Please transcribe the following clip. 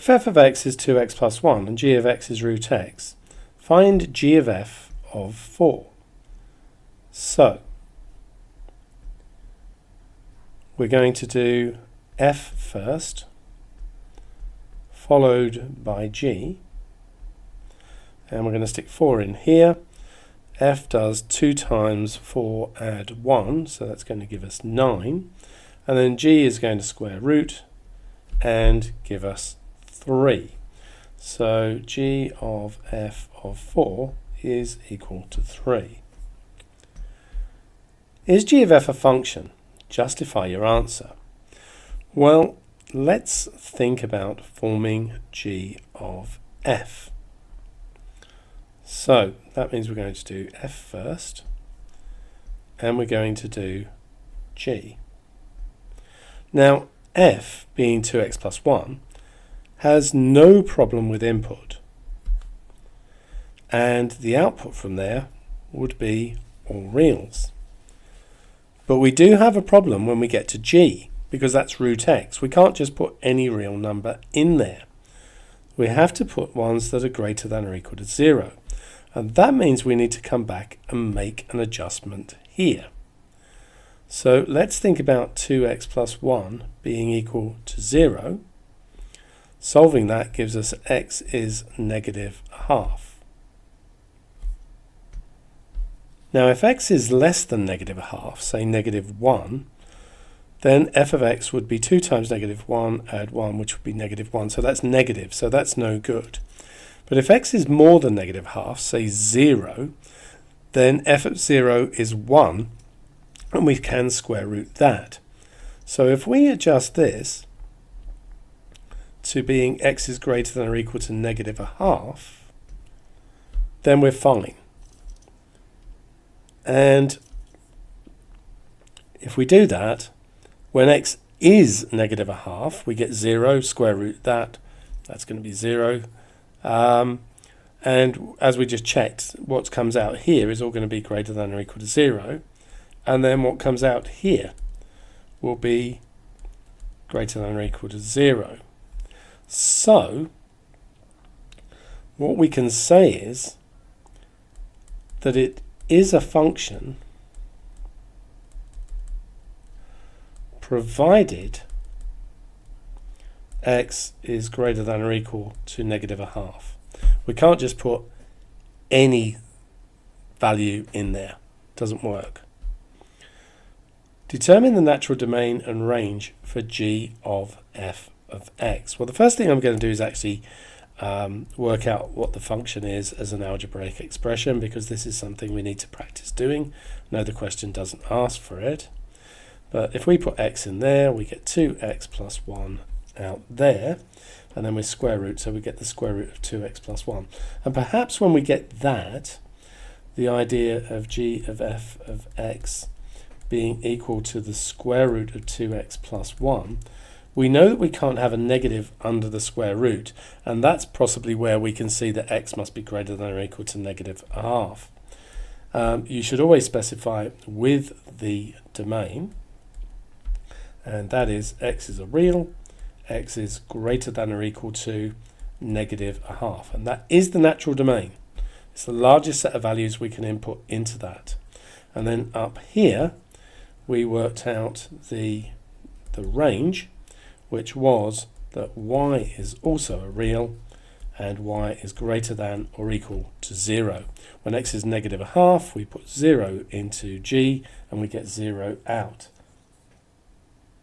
If f of x is 2x plus 1 and g of x is root x, find g of f of 4. So, we're going to do f first, followed by g, and we're going to stick 4 in here. F does 2 times 4 add 1, so that's going to give us 9. And then g is going to square root and give us 3. So g of f of 4 is equal to 3. Is g of f a function? Justify your answer. Well, let's think about forming g of f. So that means we're going to do f first, and we're going to do g. Now, f, being 2x plus 1, has no problem with input, and the output from there would be all reals. But we do have a problem when we get to g, because that's root x. We can't just put any real number in there. We have to put ones that are greater than or equal to 0. And that means we need to come back and make an adjustment here. So let's think about 2x plus 1 being equal to 0. Solving that gives us x is negative half. Now if x is less than negative half, say negative 1, then f of x would be 2 times negative 1 add 1, which would be negative 1. So that's negative, so that's no good. But if x is more than negative half, say 0, then f of 0 is 1, and we can square root that. So if we adjust this to being x is greater than or equal to negative a half, then we're fine. And if we do that, when x is negative a half, we get 0, square root that, that's going to be 0. And as we just checked, what comes out here is all going to be greater than or equal to 0. And then what comes out here will be greater than or equal to 0. So, what we can say is that it is a function provided x is greater than or equal to negative a half. We can't just put any value in there. It doesn't work. Determine the natural domain and range for g of f of x. Well, the first thing I'm going to do is actually work out what the function is as an algebraic expression, because this is something we need to practice doing. No, the question doesn't ask for it. But if we put x in there, we get 2x plus 1 out there, and then we square root, so we get the square root of 2x plus 1. And perhaps when we get that, the idea of g of f of x being equal to the square root of 2x plus 1, we know that we can't have a negative under the square root, and that's possibly where we can see that x must be greater than or equal to negative a half. You should always specify with the domain, and that is x is a real, x is greater than or equal to negative a half, and that is the natural domain. It's the largest set of values we can input into that. And then up here we worked out the range, which was that y is also a real and y is greater than or equal to 0. When x is negative a half, we put 0 into g and we get 0 out.